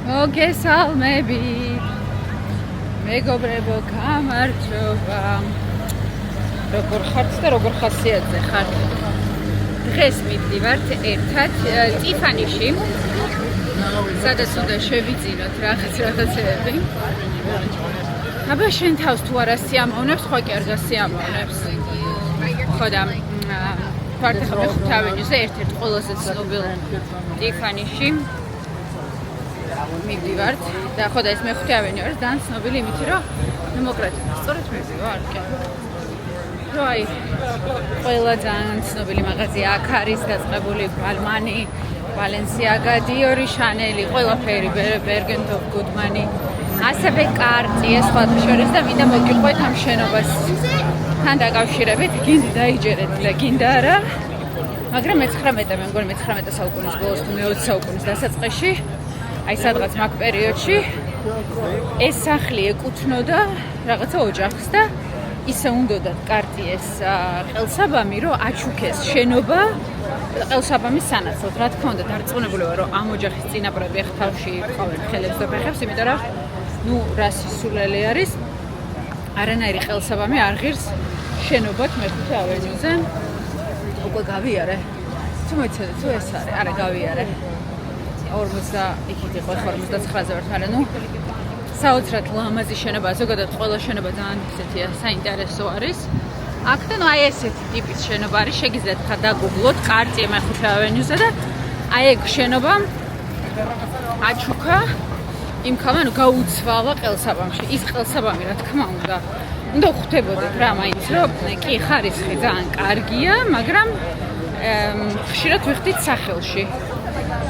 მოგესალმებით. მეგობრებო, გამარჯობა. როგორ ხართ და როგორ ხასიათზე ხართ? დღეს მივდივართ ერთად ტიფანიში. სადაც უნდა შევიძინოთ რაღაცეები. აბა შენ თავს თუ არა სიამოვნებს, ხო კი არ გასიამოვნებს. ხო და ვართ ახლა მეხუთე ავენიუზე ერთ-ერთ ყველაზე ცნობილ ტიფანიში. მივდივართ და ხო და ეს მეხუთე ავენიუ არის ძალიან ცნობილი იმით, რომ დემოკრატია სწორედ მივდივარ კი. აი, ყველა ძალიან ცნობილი მაღაზია აქ არის დაწყებული ბალმანი, ბალენსიაგა, დიორი, შანელი, ყველაფერი, ბერგენდოფ, გუდმანი, ასევე კარტიე სხვათა შორის და მინდა მოგიყვეთ ამ შენობასთან დაკავშირებით, გინდა დაიჯერეთ და გინდა არა. მაგრამ მე-19 მე მგონი მე-19 საუკუნის ბოლოს თუ მე-20 საუკუნის დასაწყისში, აი სადღაც მაგ პერიოდში ეს სახლი ეკუთვნოდა რაღაცა ოჯახს და ისე უნდოდათ კარტიეს ყელსაბამი, რომ აჩუქეს შენობა ყელსაბამის სანაცვლოდ. რა თქმა უნდა, დარწმუნებული ვარ, რომ ამ ოჯახის წინაპრები ახ თავში ყავენ ხელებს და ფეხებს, იმიტომ რომ ნუ რა სისულელე არის, არანაირი ყელსაბამი არ ღირს შენობად მეხუთე ავენიუზე. უკვე გავიარე. თუ მეცადე, თუ ეს არის, არა გავიარე. 40 იქით იყო 49-ზე ვართ, მაგრამ ნუ საოცრად ლამაზი შენობა, ზოგადად ყველა შენობა ძალიან ისეთია, საინტერესო არის. აქ და ნუ აი ესეთი ტიპის შენობა არის, შეგიძლიათ ხა დაგუგლოთ კარტიე მეხუთე ავენიუზე და აი ეგ შენობა აჩუქა იმ ქალმა გაუცვალა ყელსაბამში. ის ყელსაბამი რა თქმა უნდა ხვდებოდეთ რა მაინც, რომ კი ხარისხი ძალიან კარგია, მაგრამ ხშირად ვიხდით სახელში.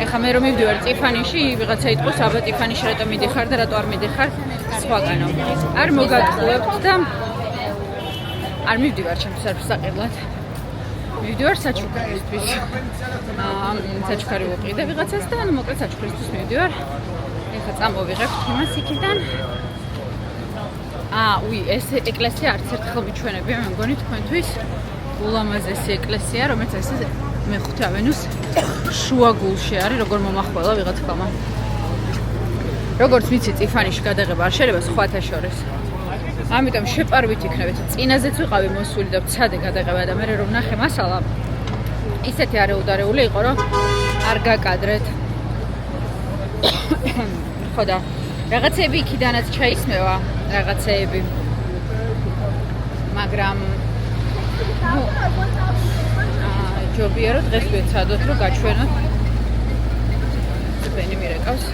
ეხლა მე რომ მივდივარ ტიფანიში, ვიღაცა იტყვის, აბა ტიფანიში რატომ მიდიხარ და რატო არ მიდიხარ სხვაგანო. არ მოგატყუებთ და არ მივდივარ ჩემთვის არ საყიდლად. მივდივარ საჩუქარისთვის. საჩუქარი ვუყიდე ვიღაცას და ანუ მოკლედ საჩუქარისთვის მივდივარ. ეხლა წამოვიღებთ იმას იქიდან. ეს ეკლესია არც ერთხელ მიჩვენებია, მე მგონი თქვენთვის ულამაზესი ეკლესია, რომელიც ეს მეხუთე ავენიუს შუაგულში არის, როგორ მომახველა ვიღაც ხალხმა. როგორც ვიცი, ტიფანიში გადაღება არ შეიძლება სხვათა შორის. ამიტომ შეპარვით იქნებით. წინაზეც ვიყავი მოსული და ვცადე გადაღება და მე რომ ნახე მასალა, ისეთი არეუდარეული იყო, რომ არ გაკადრეთ. ხო და რაღაცეები იქიდანაც ჩაისმევა, რაღაცეები. მაგრამ ჯობია რომ დღეს ვეცადოთ რომ გაჩვენოთ ბენი მირეკავს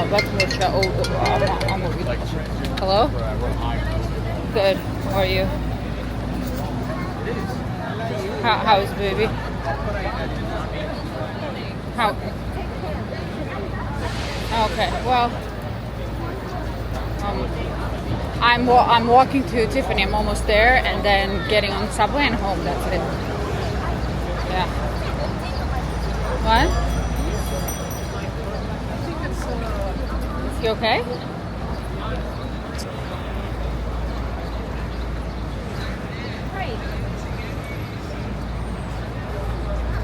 ალბათ მოჩა ამოვიდა. Hello? Good. How are you? How is baby? How? Okay. Well, I'm walking to Tiffany. I'm almost there, and then getting on the subway and home. That's it. Yeah. What? Is he okay?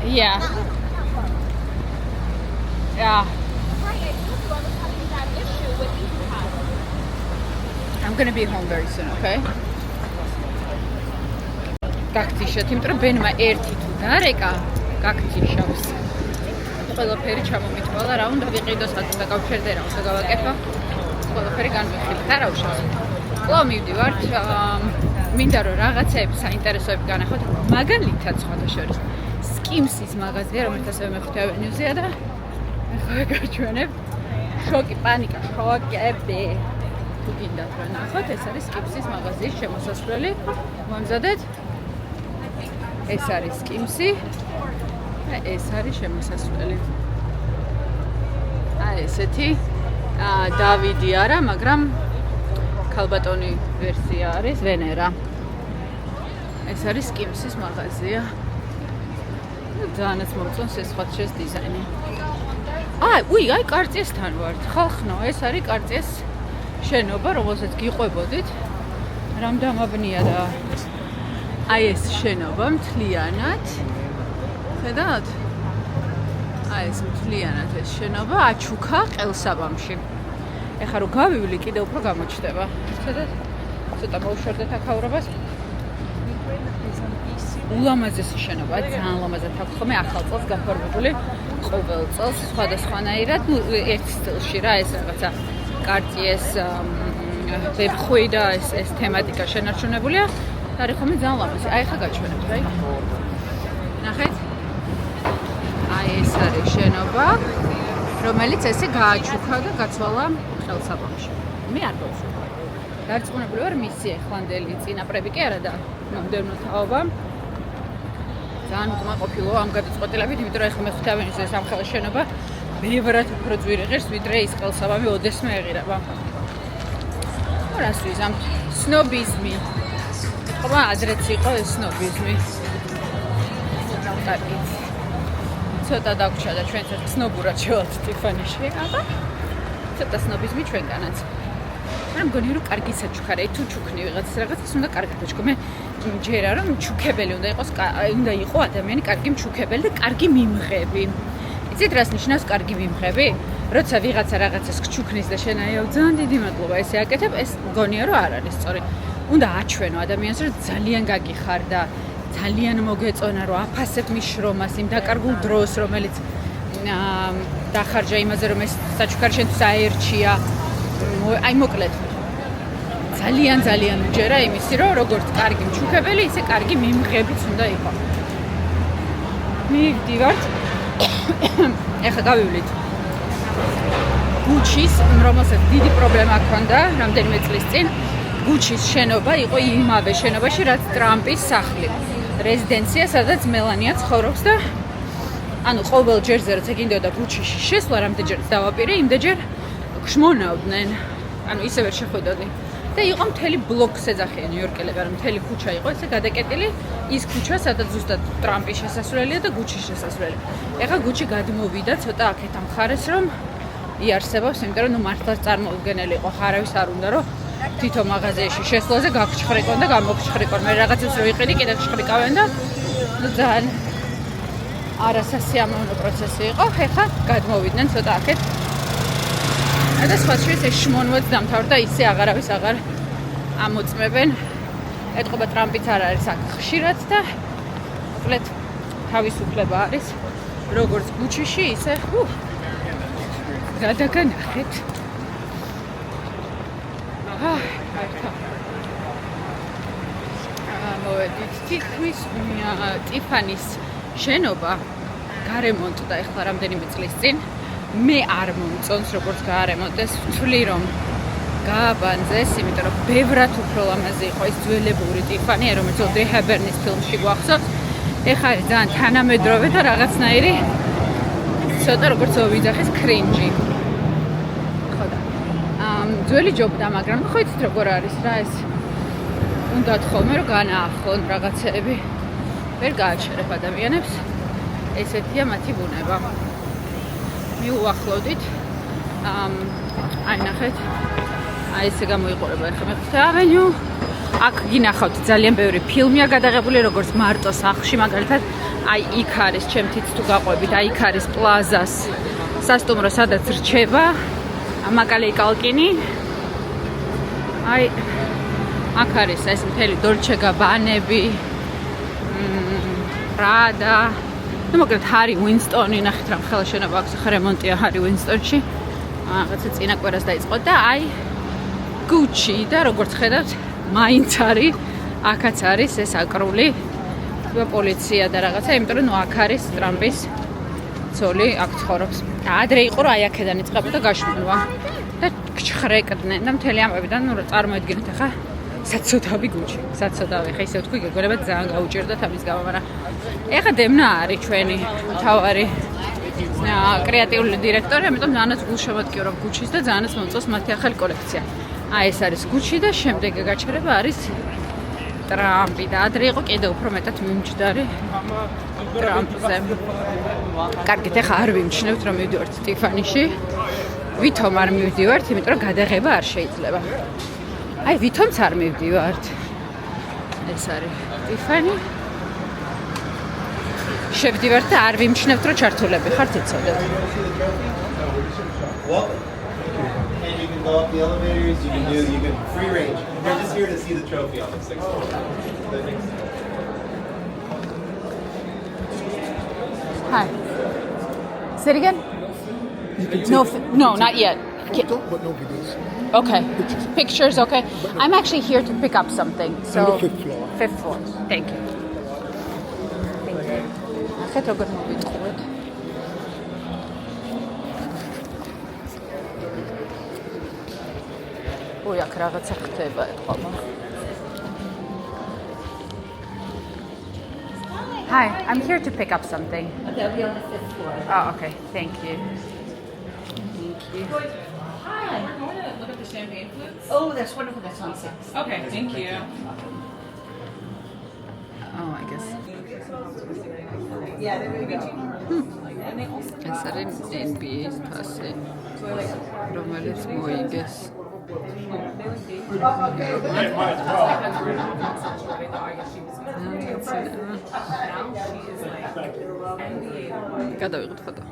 Yeah. Yeah. I'm going to be home very soon, okay? გაგთიშეთ, იმიტომ რომ ბენმა ერთი თუ დარეკა, გაგთიშავს. ყველაფერი ჩამომიტყვალა, რა უნდა ვიყიდო, სადაც დაკავშირდე, რა უნდა გავაკეთო. ყველაფერი განვიხილეთ, არა უშავს. კვლავ მივდივართ, მინდა რომ რაღაცეები საინტერესოები განახოთ, მაგალითად სხვათა შორის. სკიმსის მაღაზია, რომელიც ასევე მეხუთე ავენიუზეა და ახლა გაჩვენებ. შოკი, პანიკა, შოკები. თუ გინდათ რა ნახოთ, ეს არის სკიმსის მაღაზიის შემოსასვლელი. მომზადეთ. ეს არის სკიმსი და ეს არის შემოსასვლელი. აი ესეთი დავიდი არა, მაგრამ ქალბატონი ვერსია არის ვენერა. ეს არის სკიმსის მაღაზია. ძალიანაც მომწონს ეს სხვადასხვა დიზაინი. აი კარტიესთან ვართ. ხალხნო, ეს არის კარტიეს შენობა, რომელსაც გიყვებოდით. რამდამაბნია და აი ეს შენობა მთლიანად. ხედავთ? აი ეს მთლიანად ეს შენობა აჩუქა ყელსაბამში. ეხლა რო გავივლი კიდე უფრო გამოჩნდება. ცოტა მოვშორდეთ აქაურობას. ულამაზესი შენობა, ძალიან ლამაზად აქვს ხოლმე ახალ წელს გაფორმებული, ყოველ წელს სხვადასხვანაირად, ერთ სტილში რა, ეს რაღაცა კარტიეს ვებხვი და ეს თემატიკა შენარჩუნებულია. არის ხოლმე ძალიან ლამაზი. აი ხა გაჩვენებთ, აი. ნახეთ? აი ეს არის შენობა, რომელიც ესე გააჩუქა და გაცვალა ყელსაბამში. მე არ დავსვლა. დარწმუნებული ვარ მისი ახლანდელი წინაპრები კი არა და მომდევნო თაობა. ძალიან უკმაყოფილო ამ გადაწყვეტილებით, იმიტომ რომ ეხლა მე ხვდები ეს სამხელე შენობა ბევრად უფრო ძვირი ღირს, ვიდრე ის ყელსაბამი ოდესმე ეღირება. რას ვიზამთ? სნობიზმი. ეთქობა აზრეც იყო ეს სნობიზმი. ცოტა დაგვრჩა და ჩვენც სნობურად შევალთ ტიფანიში, აბა. ცოტა სნობიზმი ჩვენგანაც. მაგრამ მგონი რომ კარგი საჩუქარი, თუ ჩუქნი რაღაცას უნდა კარგად დაჩქო. მე ჯერა რომ ჩუქებელი უნდა იყო ადამიანი კარგი მჩუქებელი და კარგი მიმღები. იცით რას ნიშნავს კარგი მიმღები? როცა ვიღაცა რაღაცას გჩუქნის და შენ აიო ძალიან დიდი მადლობა ესე აკეთებ, ეს მგონია რომ არ არის სწორი. უნდა აჩვენო ადამიანს რომ ძალიან გაგიხარ და ძალიან მოგეწონა რომ აფასებ მის შრომას, იმ დაკარგულ დროს, რომელიც დახარჯა იმაზე რომ ეს საჩუქარი შენთვის აერჩია. აი მოკლედ ძალიან უჯერა იმისი რომ როგორც კარგი მჩუქებელი, ისე კარგი მიმღებიც უნდა იყო. მივდივართ. ეხლა გავივლით. გუჩის, რომელსაც დიდი პრობლემა ჰქონდა რამდენიმე წლის წინ, გუჩის შენობა იყო იმავე შენობაში, რაც ტრამპის სახლი. რეზიდენცია, სადაც მელანია ცხოვრობს და ანუ ყოველ ჯერზე როცა გინდოდა გუჩიში შესვლა, რამდენჯერ დავაპირე, იმდენჯერ გშმონავდნენ. ანუ ისე ვერ შეხვედოდი. და იყო მთელი ბლოკს ეძახიან ნიუ-იორკელები, რომ მთელი ქუჩა იყო ესე გადაკეტილი, ის ქუჩა, სადაც ზუსტად ტრამპის შესასვლელია და გუჩის შესასვლელი. ეხლა გუჩი გადმოვიდა ცოტა აქეთ ამ ხარეს, რომ იარსებობს, იმიტომ რომ მართლაც წარმოუდგენელი იყო, ხარავის არ უნდა რომ თვითონ მაღაზიაში შესვლაზე გაგჩხრიკონ და გამოგჩხრიკონ. მე რაღაცებს რო იყიდი, კიდე გჩხრიკავენ და ძალიან არასასიამოვნო პროცესი იყო. ეხლა გადმოვიდნენ ცოტა აქეთ. და სხვა შეს ეს შმონვაც დამთავრდა, ისე აღარავის აღარ ამოწმებენ. ეთყობა ტრამპიც არ არის აქ ხშირად და მოკლედ თავისუფლება არის როგორც გუჩიში, ისე გადაგანახეთ. მოვედით თითქმის ტიფანის შენობა გარემონტდა ეხლა რამდენიმე წლის წინ. მე არ მომწონს როგორც გაარემონტეს, ვთვლი რომ გააბანძეს, იმიტომ რომ ბევრად უფრო ლამაზი იყო ის ძველებური ტიფანი, რომელიც ოდრე ჰებერნის ფილმში გვახსოვს. ეხლა არის ძალიან თანამედროვე და რაღაცნაირი ცოტა როგორც ვიძახის კრინჯი. ხოდა. ძველი ჯობდა, მაგრამ ხო იცით როგორ არის რა ეს. უნდა თხოვმე რომ განაახლონ რაღაცეები. ვერ გააჩერებ ადამიანებს. ესეთია მათი ბუნება. მიუახლოვდით. აი ნახეთ. აი ესე გამოიყურება ახლა მეხუთე ავენიუ. აქ გინახავთ ძალიან ბევრი ფილმია გადაღებული, როგორც მარტო სახლში, მაგალითად, აი იქ არის ჩემთვით თუ გაყვებით, აი იქ არის პლაზას სასტუმრო, სადაც რჩება მაკალეი კალკინი. აი აქ არის ეს მთელი დოლჩე გაბანები, პრადა. ну მოკლედ ჰარი უინსტონი, ნახეთ რა ხელა შენობა აქვს, ახლა რემონტია ჰარი უინსტონში. რაღაცა წინა კვირას დაიწყო და აი გუჩი და როგორც ხედავთ, მაინც არის, აქაც არის ეს აკრული პოლიცია და რაღაცა, იმიტომ რომ აქ არის ტრამპის ცოლი, აქ ცხოვრობს. ადრე იყო რომ აი აქედან იწყებოდა გაშმულვა და გჩხრეკდნენ და მთელი ამბებიდან, ну წარმოედგინეთ ახლა საცოდავი გუჩი, საცოდავი, ხა ისე ვთქვი, გეგონება ძალიან გაუჭირდათ ამის გამო, მაგრამ ეხლა დემნა არის ჩვენი მთავარი კრეატიული დირექტორი, ამიტომ ძალიანაც გულშემატკივრობ გუჩის და ძალიანაც მომწონს მათი ახალი კოლექცია. აი ეს არის გუჩი და შემდეგი გაჩერება არის ტრამპი და ადრე იყო კიდევ უფრო მეტად მიმჯდარი ტრამპზე. კარგით, ეხლა არ ვიმჩნევთ რომ მივდივართ ტიფანიში. ვითომ არ მივდივართ, იმიტომ რომ გადაღება არ შეიძლება. აი ვითომც არ მივდივართ. ეს არის ტიფანი. შევდივართ და არ ვიმჩნევთ, რომ ჩართულები ხართ, იცოდეთ. Welcome. And you can go up the elevators, you can free range. We're just here to see the trophy on the 6th floor. Hi. Say it again? No, not yet. Photo, but no videos. Okay. Pictures, okay. I'm actually here to pick up something. So, On the 5th floor. 5th floor. Thank you. ახეთ როგორ მოვიტყუეთ. ой, აქ რაღაცა ხდება ეთყობა. Hi, I'm here to pick up something. They'll be on the 5th floor. Oh, okay. Thank you. Hi. Look at the champagne flutes. Oh, that's wonderful. That's on 6. Okay, thank you. Oh, I guess. Yeah, there we go. ეს არის NBA-ის ფასი, რომელიც მოიგეს. გადავიღოთ ფოტო.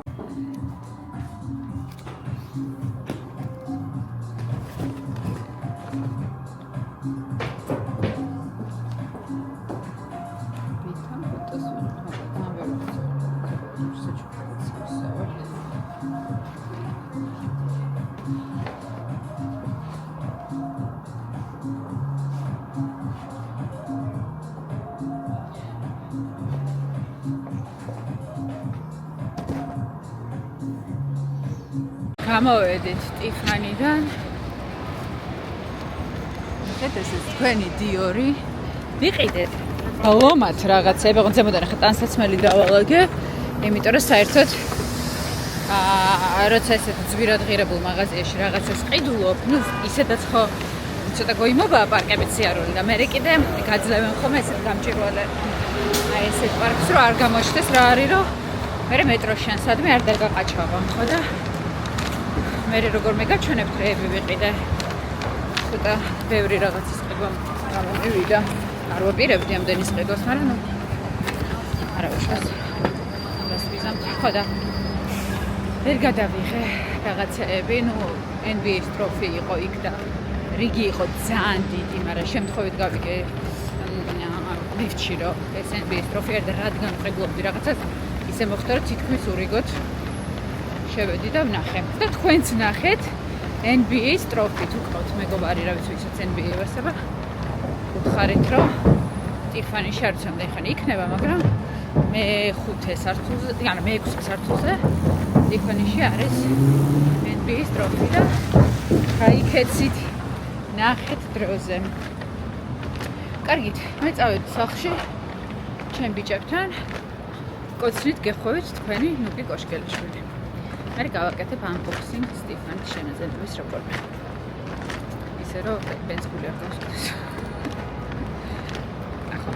გამოვედით ტიფანიდან. ეს თქვენი დიორი. ვიყიდეთ. ბლომად რაღაცები, ოღონდ ზემოდან ხა ტანსაცმელი დავალაგე, იმიტომ რომ საერთოდ როცა ესეთ ძვირად ღირებულ მაღაზიაში რაღაცას ყიდულობ, ну, ისედაც ხო ცოტა გოიმობაა პარკებით სიარული და მე კიდე გაძლევენ ხოლმე ესეთ გამჭირვალე აი ესეთ პარკს, რომ არ გამოჩნდეს რა არის, რომ მე მეტროს შენსადმე არ დაგაყაჩავამ, ხო და მე როგორ მეგაჩვენებთ რეები ვიყიდე. ცოტა ბევრი რაღაცის ყიდვა გამომივიდა. არ ვაპირებდი ამდენის ყიდვას, მაგრამ ნუ არა უშავს. ამას ვიზამ. ხო და ვერ გადავიღე რაღაცეები, ნუ NBA-ის ტროფი იყო იქ და რიგი იყო ძალიან დიდი, მაგრამ შემთხვევით გავიგე ლიფტში, რომ ეს NBA-ის ტროფი არ და რადგან ყიდულობდი რაღაცას, ისე მოხდა, რომ თითქმის ურიგოთ შევედი და ვნახე. და თქვენც ნახეთ NBA-ის ტროფი, თუ გყავთ მეგობარი, რა ვიცი, ვისაც NBA ევასება. უთხარით, რომ ტიფანი შარცამდე ხანი იქნება, მაგრამ მე-5 სართულზე, ანუ მე-6 სართულზე ტიფანიში არის NBA-ის ტროფი და გაიქეცით, ნახეთ დროზე. კარგით, მე წავედი სახლში ჩემ ბიჭებთან. კოცნით გეხვევით თქვენი ნუკი კოშკელიშვილი. მე გავაკეთებ unboxing სტიფანის შენაძენების რეკორდი. ისე რომ ბენზგული არ გავსვდეს. ახლა